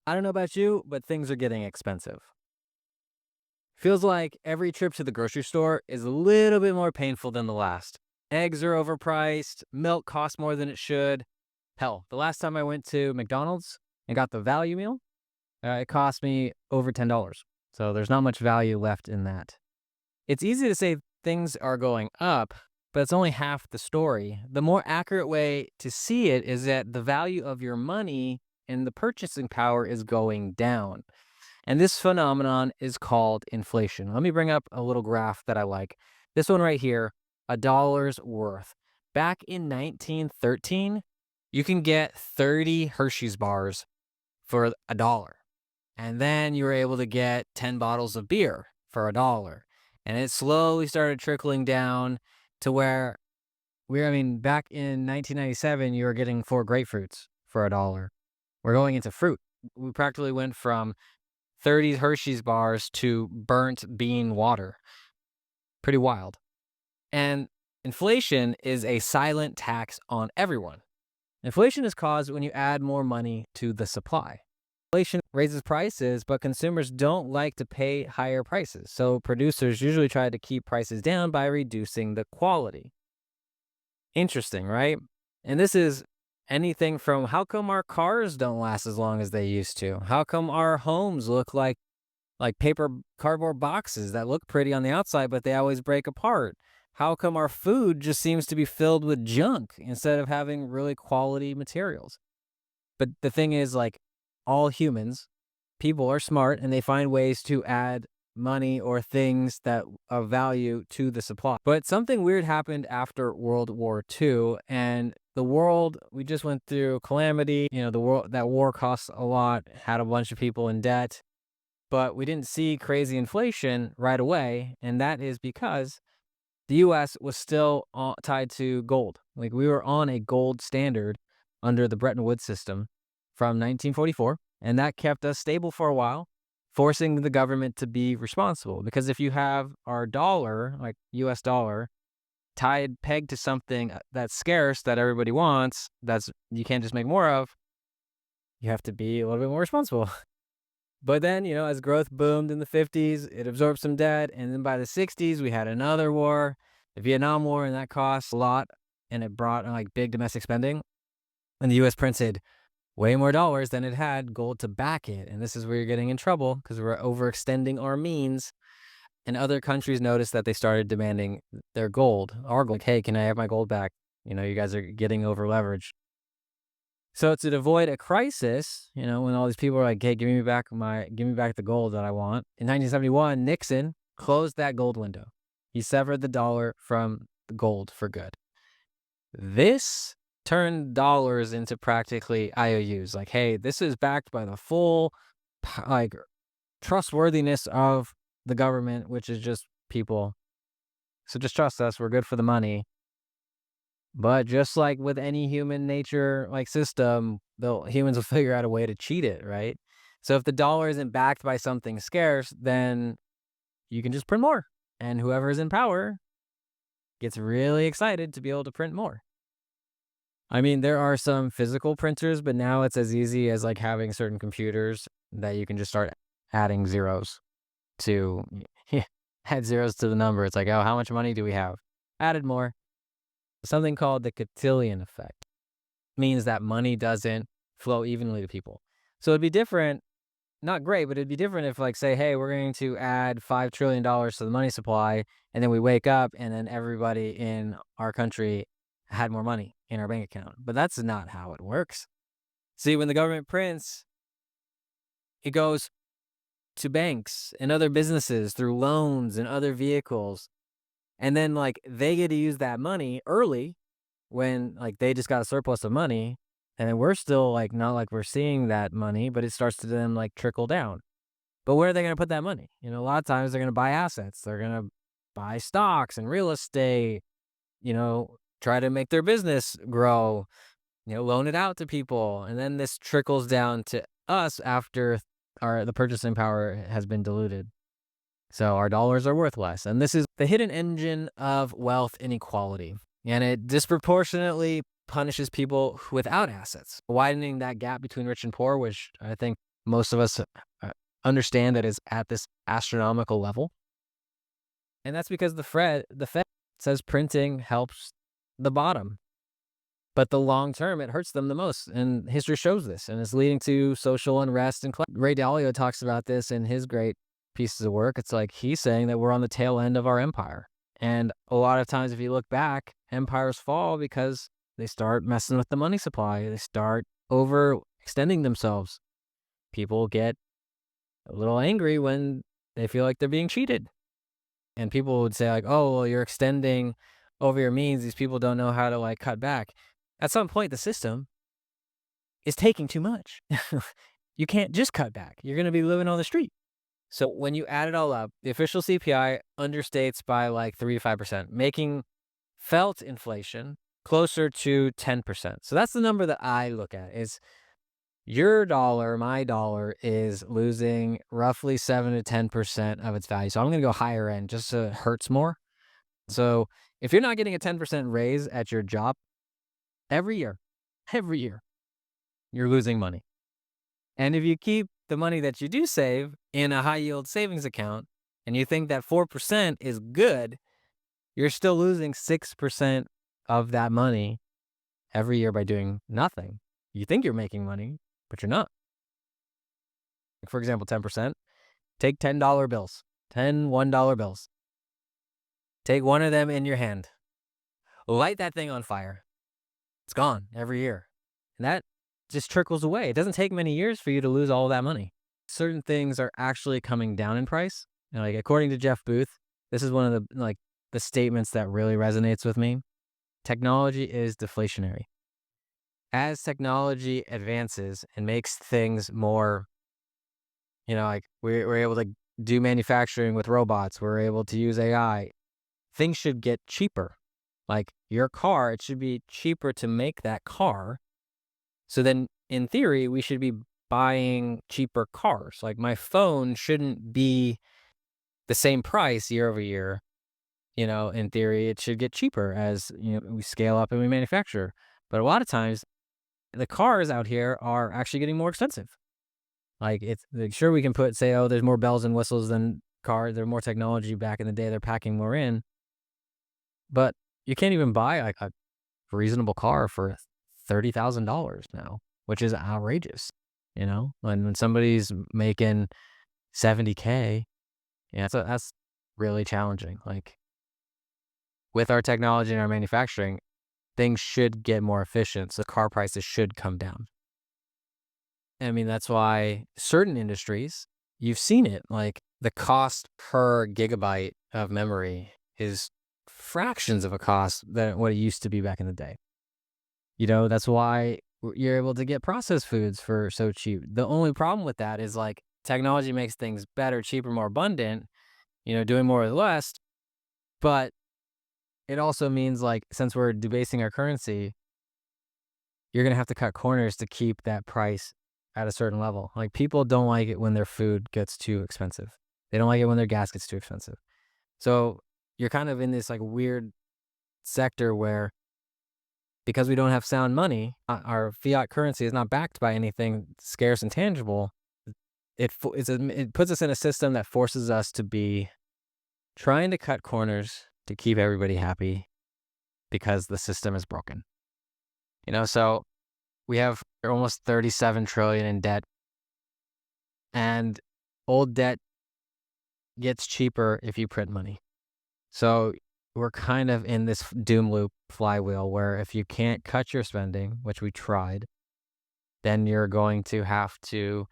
I don't know about you, but things are getting expensive. Feels like every trip to the grocery store is a little bit more painful than the last. Eggs are overpriced, milk costs more than it should. Hell, the last time I went to McDonald's and got the value meal, it cost me over $10. So there's not much value left in that. It's easy to say things are going up, but it's only half the story. The more accurate way to see it is that the value of your money and the purchasing power is going down. And this phenomenon is called inflation. Let me bring up a little graph that I like. This one right here, a dollar's worth. Back in 1913, you can get 30 Hershey's bars for a dollar. And then you were able to get 10 bottles of beer for a dollar. And it slowly started trickling down to where back in 1997, you were getting 4 grapefruits for a dollar. We're going into fruit. We practically went from 30 Hershey's bars to burnt bean water. Pretty wild. And inflation is a silent tax on everyone. Inflation is caused when you add more money to the supply. Inflation raises prices, but consumers don't like to pay higher prices. So producers usually try to keep prices down by reducing the quality. Interesting, right? And this is anything from how come our cars don't last as long as they used to? How come our homes look like paper cardboard boxes that look pretty on the outside, but they always break apart? How come our food just seems to be filled with junk instead of having really quality materials? But the thing is, all humans, people are smart and they find ways to add money or things that of value to the supply. But something weird happened after World War II, and we just went through calamity. That war cost a lot, had a bunch of people in debt, but we didn't see crazy inflation right away. And that is because the US was still tied to gold. We were on a gold standard under the Bretton Woods system from 1944, and that kept us stable for a while, forcing the government to be responsible. Because if you have our dollar, like US dollar, pegged to something that's scarce that everybody wants, you can't just make more of, you have to be a little bit more responsible. But then, as growth boomed in the 50s, it absorbed some debt. And then by the 60s, we had another war, the Vietnam War, and that cost a lot. And it brought big domestic spending. And the US printed way more dollars than it had gold to back it. And this is where you're getting in trouble because we're overextending our means. And other countries noticed that they started demanding their gold. Our gold, hey, can I have my gold back? You guys are getting over leveraged. So to avoid a crisis, when all these people are like, "Hey, give me back the gold that I want." In 1971, Nixon closed that gold window. He severed the dollar from the gold for good. This turned dollars into practically IOUs. Hey, this is backed by the full trustworthiness of the government, which is just people. So just trust us. We're good for the money. But just like with any human nature, system, humans will figure out a way to cheat it, right? So if the dollar isn't backed by something scarce, then you can just print more. And whoever is in power gets really excited to be able to print more. There are some physical printers, but now it's as easy as having certain computers that you can just start adding zeros to, add zeros to the number. It's oh, how much money do we have? Added more. Something called the cotillion effect means that money doesn't flow evenly to people. So it'd be different, not great, but it'd be different if say, hey, we're going to add $5 trillion to the money supply. And then we wake up and then everybody in our country had more money in our bank account. But that's not how it works. See, when the government prints, it goes to banks and other businesses through loans and other vehicles. And then they get to use that money early when they just got a surplus of money. And then we're still not we're seeing that money, but it starts to then trickle down. But where are they going to put that money? A lot of times they're going to buy assets. They're going to buy stocks and real estate, try to make their business grow, loan it out to people. And then this trickles down to us after the purchasing power has been diluted. So our dollars are worth less. And this is the hidden engine of wealth inequality. And it disproportionately punishes people without assets, widening that gap between rich and poor, which I think most of us understand that is at this astronomical level. And that's because the Fed says printing helps the bottom. But the long term, it hurts them the most. And history shows this. And it's leading to social unrest. And Ray Dalio talks about this in his great pieces of work. It's like he's saying that we're on the tail end of our empire. And a lot of times, if you look back, empires fall because they start messing with the money supply. They start overextending themselves. People get a little angry when they feel like they're being cheated. And people would say like, oh, well, you're extending over your means. These people don't know how to like cut back. At some point, the system is taking too much. You can't just cut back. You're going to be living on the street. So when you add it all up, the official CPI understates by like 3 to 5%, making felt inflation closer to 10%. So that's the number that I look at is your dollar, my dollar is losing roughly 7 to 10% of its value. So I'm going to go higher end just so it hurts more. So if you're not getting a 10% raise at your job, every year, you're losing money. And if you keep the money that you do save in a high yield savings account and you think that 4% is good, you're still losing 6% of that money every year by doing nothing. You think you're making money, but you're not. For example, 10%, take $10 bills, 10 $1 bills. Take one of them in your hand, light that thing on fire. It's gone every year. And that just trickles away. It doesn't take many years for you to lose all of that money. Certain things are actually coming down in price. And like according to Jeff Booth, this is one of the statements that really resonates with me. Technology is deflationary. As technology advances and makes things more, like we're able to do manufacturing with robots, we're able to use AI, things should get cheaper. Like your car, it should be cheaper to make that car. So then in theory, we should be buying cheaper cars. Like my phone shouldn't be the same price year over year. In theory, it should get cheaper as, we scale up and we manufacture. But a lot of times the cars out here are actually getting more expensive. Like it's like, sure, we can say, oh, there's more bells and whistles than cars. There's more technology back in the day. They're packing more in. But you can't even buy like a reasonable car for $30,000 now, which is outrageous. When somebody's making $70K, that's really challenging. Like with our technology and our manufacturing, things should get more efficient. So car prices should come down. I mean, that's why certain industries, you've seen it, like the cost per gigabyte of memory is fractions of a cost than what it used to be back in the day. That's why you're able to get processed foods for so cheap. The only problem with that is like technology makes things better, cheaper, more abundant, doing more with less. But it also means like, since we're debasing our currency, you're going to have to cut corners to keep that price at a certain level. Like people don't like it when their food gets too expensive. They don't like it when their gas gets too expensive. So you're kind of in this like weird sector where, because we don't have sound money, our fiat currency is not backed by anything scarce and tangible. It puts us in a system that forces us to be trying to cut corners to keep everybody happy because the system is broken. So we have almost 37 trillion in debt, and old debt gets cheaper if you print money. So we're kind of in this doom loop flywheel where if you can't cut your spending, which we tried, then you're going to have to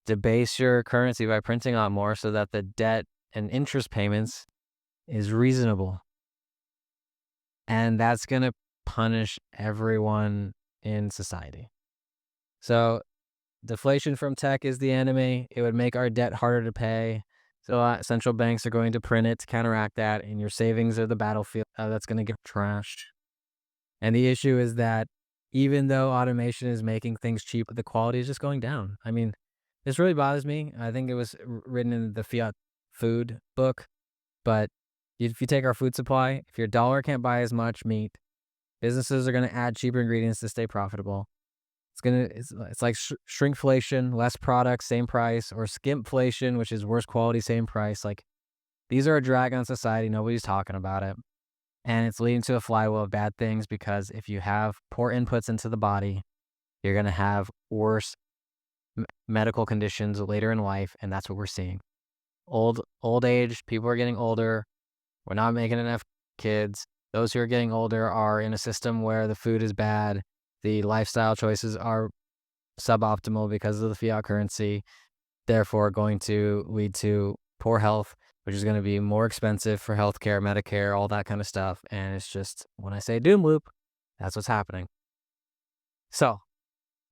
debase your currency by printing a lot more so that the debt and interest payments is reasonable. And that's going to punish everyone in society. So deflation from tech is the enemy. It would make our debt harder to pay. So central banks are going to print it to counteract that, and your savings are the battlefield that's going to get trashed. And the issue is that even though automation is making things cheap, the quality is just going down. I mean, this really bothers me. I think it was written in the Fiat Food book. But if you take our food supply, if your dollar can't buy as much meat, businesses are going to add cheaper ingredients to stay profitable. It's like shrinkflation, less product, same price, or skimpflation, which is worse quality, same price. Like, these are a drag on society. Nobody's talking about it. And it's leading to a flywheel of bad things because if you have poor inputs into the body, you're going to have worse medical conditions later in life. And that's what we're seeing. Old age, people are getting older. We're not making enough kids. Those who are getting older are in a system where the food is bad. The lifestyle choices are suboptimal because of the fiat currency, therefore going to lead to poor health, which is going to be more expensive for healthcare, Medicare, all that kind of stuff. And it's just, when I say doom loop, that's what's happening. So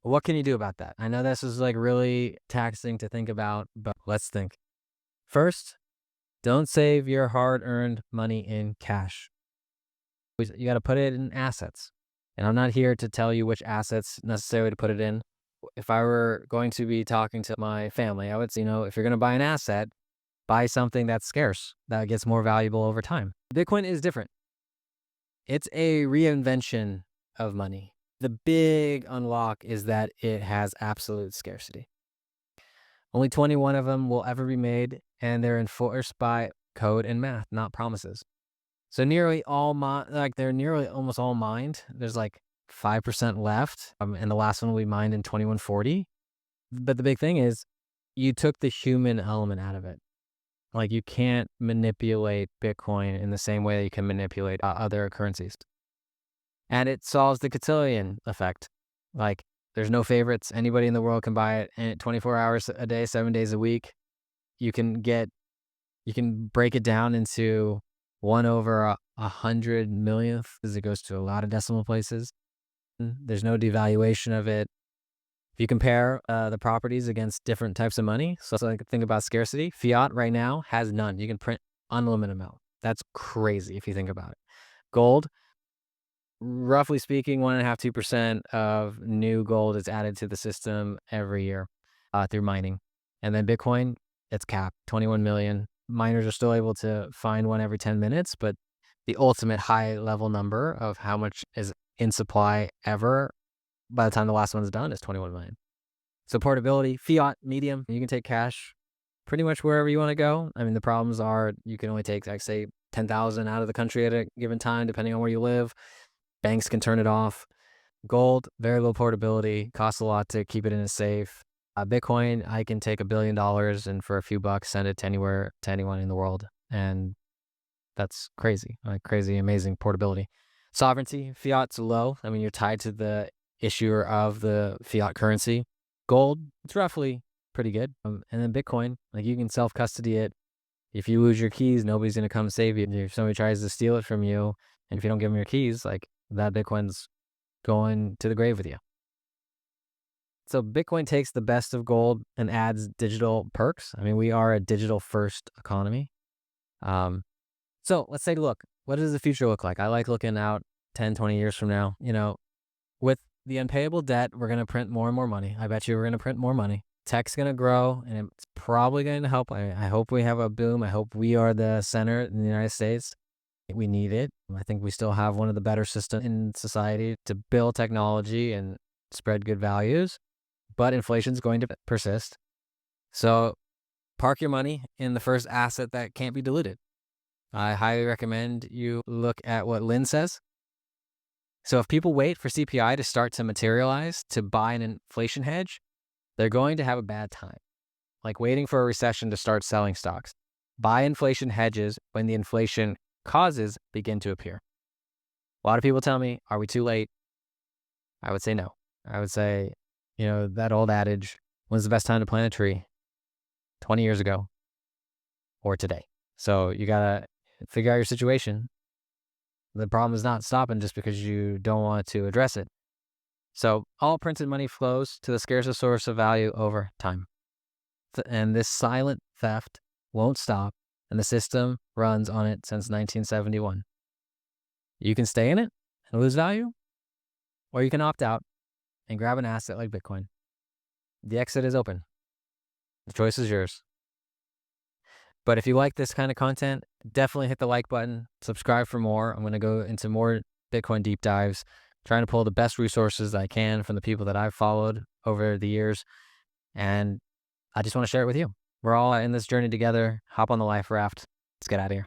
what can you do about that? I know this is like really taxing to think about, but let's think. First, don't save your hard-earned money in cash. You got to put it in assets. And I'm not here to tell you which assets necessarily to put it in. If I were going to be talking to my family, I would say, if you're going to buy an asset, buy something that's scarce, that gets more valuable over time. Bitcoin is different. It's a reinvention of money. The big unlock is that it has absolute scarcity. Only 21 of them will ever be made, and they're enforced by code and math, not promises. So nearly all they're nearly almost all mined. There's like 5% left, and the last one will be mined in 2140. But the big thing is, you took the human element out of it. Like, you can't manipulate Bitcoin in the same way that you can manipulate other currencies. And it solves the cotillion effect. Like, there's no favorites. Anybody in the world can buy it, and 24 hours a day, 7 days a week. You can break it down into 1/100 millionth, as it goes to a lot of decimal places. There's no devaluation of it. If you compare the properties against different types of money, so like, think about scarcity. Fiat right now has none. You can print unlimited amount. That's crazy if you think about it. Gold, roughly speaking, 1.5–2% of new gold is added to the system every year through mining. And then Bitcoin, it's capped, 21 million. Miners are still able to find one every 10 minutes, but the ultimate high level number of how much is in supply ever by the time the last one's done is 21 million. So portability, fiat, medium, you can take cash pretty much wherever you want to go. I mean, the problems are you can only take, like, say, 10,000 out of the country at a given time, depending on where you live. Banks can turn it off. Gold, very low portability, costs a lot to keep it in a safe. Bitcoin, I can take $1 billion and for a few bucks send it to anywhere, to anyone in the world. And that's crazy, like crazy, amazing portability. Sovereignty, fiat's low. I mean, you're tied to the issuer of the fiat currency. Gold, it's roughly pretty good. And then Bitcoin, like, you can self-custody it. If you lose your keys, nobody's going to come save you. If somebody tries to steal it from you, and if you don't give them your keys, like, that Bitcoin's going to the grave with you. So Bitcoin takes the best of gold and adds digital perks. I mean, we are a digital first economy. So let's take a look. What does the future look like? I like looking out 10, 20 years from now. With the unpayable debt, we're going to print more and more money. I bet you we're going to print more money. Tech's going to grow, and it's probably going to help. I hope we have a boom. I hope we are the center in the United States. We need it. I think we still have one of the better systems in society to build technology and spread good values. But inflation's going to persist. So park your money in the first asset that can't be diluted. I highly recommend you look at what Lynn says. So if people wait for CPI to start to materialize to buy an inflation hedge, they're going to have a bad time. Like waiting for a recession to start selling stocks. Buy inflation hedges when the inflation causes begin to appear. A lot of people tell me, are we too late? I would say no. I would say, that old adage, when's the best time to plant a tree? 20 years ago or today. So you got to figure out your situation. The problem is not stopping just because you don't want to address it. So all printed money flows to the scarcest source of value over time. And this silent theft won't stop, and the system runs on it since 1971. You can stay in it and lose value, or you can opt out and grab an asset like Bitcoin. The exit is open. The choice is yours. But if you like this kind of content, definitely hit the like button, subscribe for more. I'm going to go into more Bitcoin deep dives. trying to pull the best resources I can from the people that I've followed over the years. And I just want to share it with you. We're all in this journey together. Hop on the life raft. Let's get out of here.